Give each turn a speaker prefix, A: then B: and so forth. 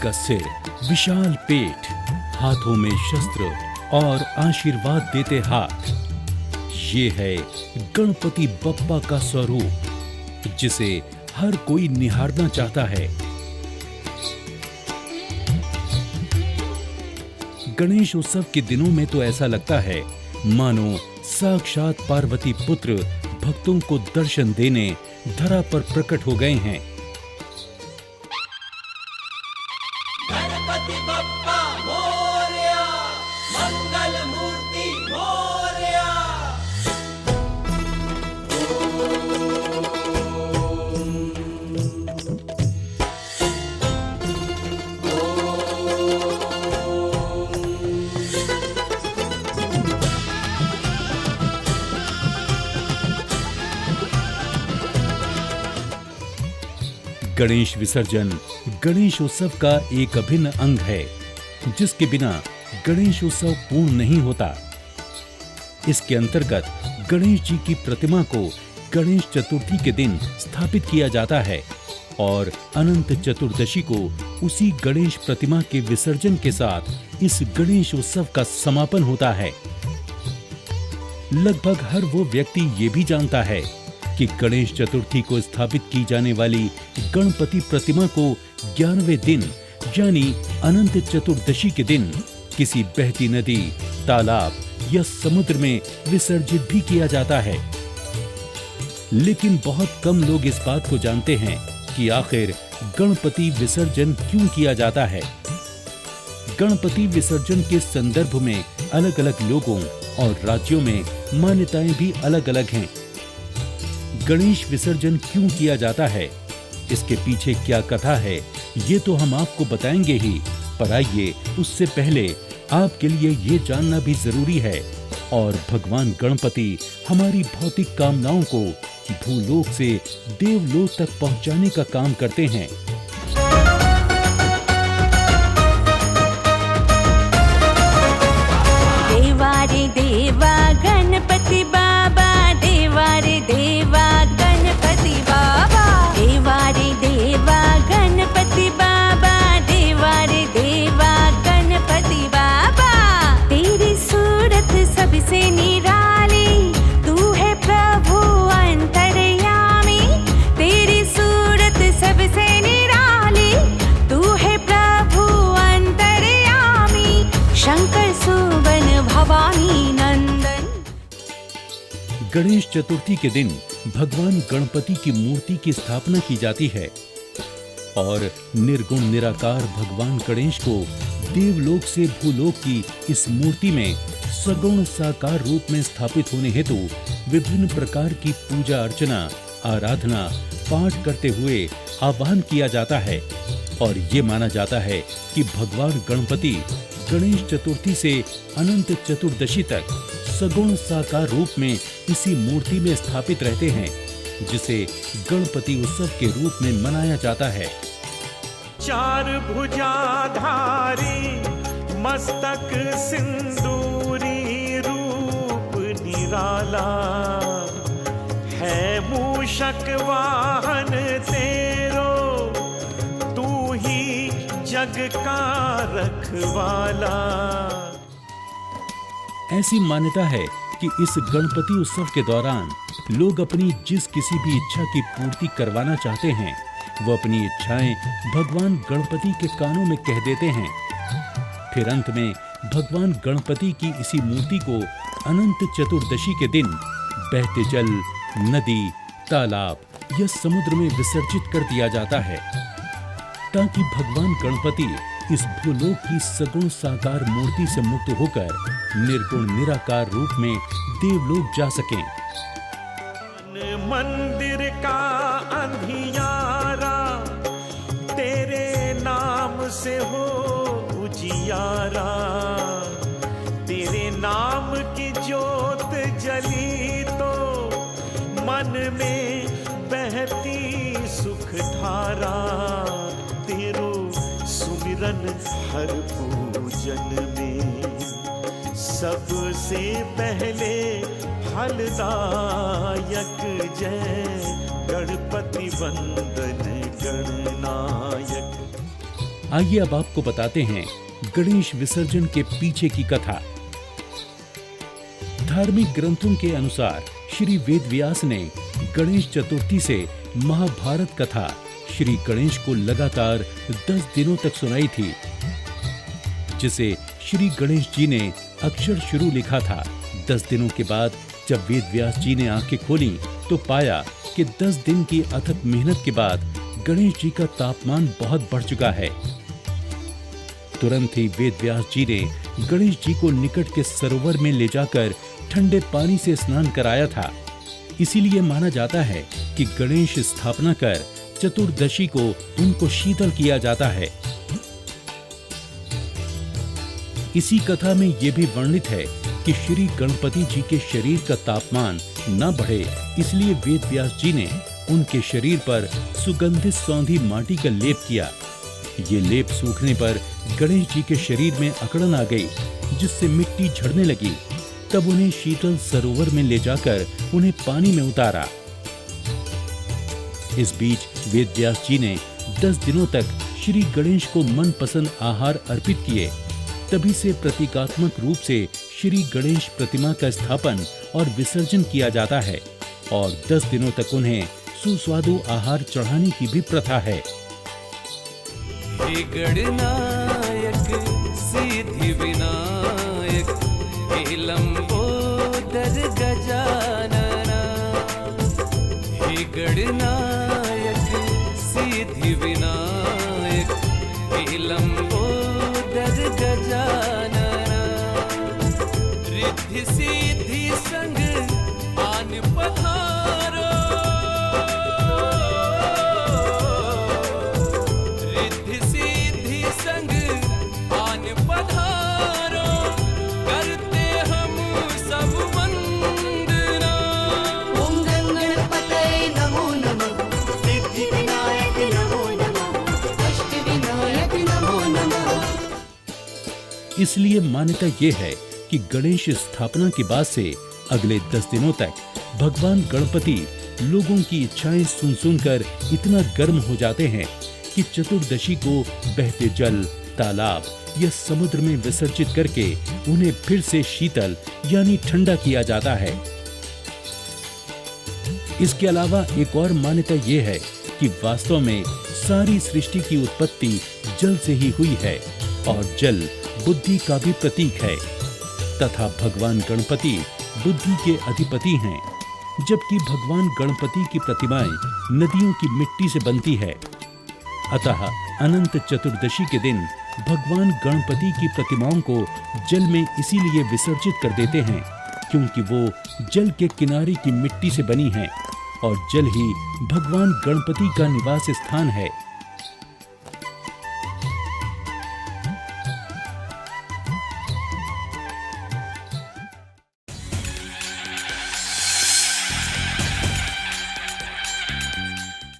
A: का सिर, विशाल पेट, हाथों में शस्त्र और आशीर्वाद देते हाथ, ये है गणपति बप्पा का स्वरूप, जिसे हर कोई निहारना चाहता है। गणेश उत्सव के दिनों में तो ऐसा लगता है मानो साक्षात पार्वती पुत्र भक्तों को दर्शन देने धरा पर प्रकट हो गए हैं।
B: गणपति बप्पा मोरया, मंगल मूर्ति मोरया।
A: गणेश विसर्जन गणेश उत्सव का एक अभिन्न अंग है, जिसके बिना गणेश उत्सव पूर्ण नहीं होता। इसके अंतर्गत गणेश जी की प्रतिमा को गणेश चतुर्थी के दिन स्थापित किया जाता है और अनंत चतुर्दशी को उसी गणेश प्रतिमा के विसर्जन के साथ इस गणेश उत्सव का समापन होता है। लगभग हर वो व्यक्ति ये भी जानता है कि गणेश चतुर्थी को स्थापित की जाने वाली गणपति प्रतिमा को 11वें दिन यानी अनंत चतुर्दशी के दिन किसी बहती नदी, तालाब या समुद्र में विसर्जित भी किया जाता है। लेकिन बहुत कम लोग इस बात को जानते हैं कि आखिर गणपति विसर्जन क्यों किया जाता है। गणपति विसर्जन के संदर्भ में अलग-अलग लोगों और राज्यों में मान्यताएं भी अलग-अलग हैं। गणेश विसर्जन क्यों किया जाता है, इसके पीछे क्या कथा है, ये तो हम आपको बताएंगे ही, पर आइए उससे पहले आपके लिए ये जानना भी जरूरी है। और भगवान गणपति हमारी भौतिक कामनाओं को भूलोक से देवलोक तक पहुंचाने का काम करते हैं।
C: देवा रे देवा गणपति बाबा, देवा रे देवा गणपति बाबा, देवा रे देवा गणपति बाबा, देवा रे देवा गणपति बाबा। तेरी सूरत सबसे निराली, तू है प्रभु अंतर्यामी। तेरी सूरत सबसे निराली, तू है प्रभु अंतर्यामी। शंकर सुवन भवानी नंदन।
A: गणेश चतुर्थी के दिन भगवान गणपति की मूर्ति की स्थापना की जाती है और निर्गुण निराकार भगवान गणेश को देवलोक से भूलोक की इस मूर्ति में सगुण साकार रूप में स्थापित होने हेतु विभिन्न प्रकार की पूजा अर्चना, आराधना, पाठ करते हुए आह्वान किया जाता है। और ये माना जाता है कि भगवान गणपति गणेश चतुर्थी से अनंत चतुर्दशी तक सगुण साकार रूप में इसी मूर्ति में स्थापित रहते हैं, जिसे गणपति उत्सव के रूप में मनाया जाता है।
D: चार भुजाधारी, मस्तक सिंदूरी, रूप निराला, है मूषक वाहन तेरो, तू ही जग का रखवाला।
A: ऐसी मान्यता है कि इस गणपति उत्सव के दौरान लोग अपनी जिस किसी भी इच्छा की पूर्ति करवाना चाहते हैं, वो अपनी इच्छाएं भगवान गणपति के कानों में कह देते हैं। फिर अंत में भगवान गणपति की इसी मूर्ति को अनंत चतुर्दशी के दिन बहते जल, नदी, तालाब या समुद्र में विसर्जित कर दिया जाता है, ताकि भगवान गणपति इस भूलोक की सगुण साकार मूर्ति से मुक्त होकर निर्गुण निराकार रूप में देवलोक जा सकें।
D: मंदिर का अंधियारा, तेरे नाम से हो उजियारा। तेरे नाम की ज्योत जली तो मन में बहती सुख धारा। तेरो सुमिरन हर पूजन में सबसे पहले फलदायक। जय गणपति वंदन गणनायक।
A: आइए अब आपको बताते हैं गणेश विसर्जन के पीछे की कथा। धार्मिक ग्रंथों के अनुसार श्री वेदव्यास ने गणेश चतुर्थी से महाभारत कथा श्री गणेश को लगातार 10 दिनों तक सुनाई थी, जिसे श्री गणेश जी ने अक्षर शुरू लिखा था। 10 दिनों के बाद जब वेदव्यास जी ने आंखें खोली तो पाया कि 10 दिन की अथक मेहनत के बाद गणेश जी का तापमान बहुत बढ़ चुका है। तुरंत ही वेदव्यास जी ने गणेश जी को निकट के सरोवर में ले जाकर ठंडे पानी से स्नान कराया था। इसीलिए माना जाता है कि गणेश स्थापना कर चतुर्दशी को उनको शीतल किया जाता है। इसी कथा में यह भी वर्णित है कि श्री गणपति जी के शरीर का तापमान न बढ़े, इसलिए वेदव्यास जी ने उनके शरीर पर सुगंधित सौंधी माटी का लेप किया। ये लेप सूखने पर गणेश जी के शरीर में अकड़न आ गई, जिससे मिट्टी झड़ने लगी। तब उन्हें शीतल सरोवर में ले जाकर उन्हें पानी में उतारा। इस बीच वेदव्यास जी ने 10 दिनों तक श्री गणेश को मनपसंद आहार अर्पित किए। तभी से प्रतीकात्मक रूप से श्री गणेश प्रतिमा का स्थापन और विसर्जन किया जाता है और 10 दिनों तक उन्हें सुस्वादु आहार चढ़ाने की भी प्रथा है।
E: हे गणनायक सिद्धि विनायक हे लंबोदर गजानना, हे गणनायक सिद्धि विनायक हे लंबोदर गजानना, रिद्धि सिद्धि संग आन पधारो, रिद्धि सिद्धि संग आन पधारो, करते हम सब वंदना।
B: ओम गणपतये नमो नमः, सिद्धि विनायक नमो नमः, अष्ट विनायक नमो नमः।
A: इसलिए मान्यता ये है कि गणेश स्थापना के बाद से अगले 10 दिनों तक भगवान गणपति लोगों की इच्छाएं सुन सुनकर इतना गर्म हो जाते हैं कि चतुर्दशी को बहते जल, तालाब या समुद्र में विसर्जित करके उन्हें फिर से शीतल यानी ठंडा किया जाता है। इसके अलावा एक और मान्यता ये है कि वास्तव में सारी सृष्टि की उत्पत्ति जल से ही हुई है और जल बुद्धि का भी प्रतीक है तथा भगवान गणपति बुद्धि के अधिपति हैं, जबकि भगवान गणपति की प्रतिमाएं नदियों की मिट्टी से बनती है। अतः अनंत चतुर्दशी के दिन भगवान गणपति की प्रतिमाओं को जल में इसीलिए विसर्जित कर देते हैं क्योंकि वो जल के किनारे की मिट्टी से बनी हैं और जल ही भगवान गणपति का निवास स्थान है।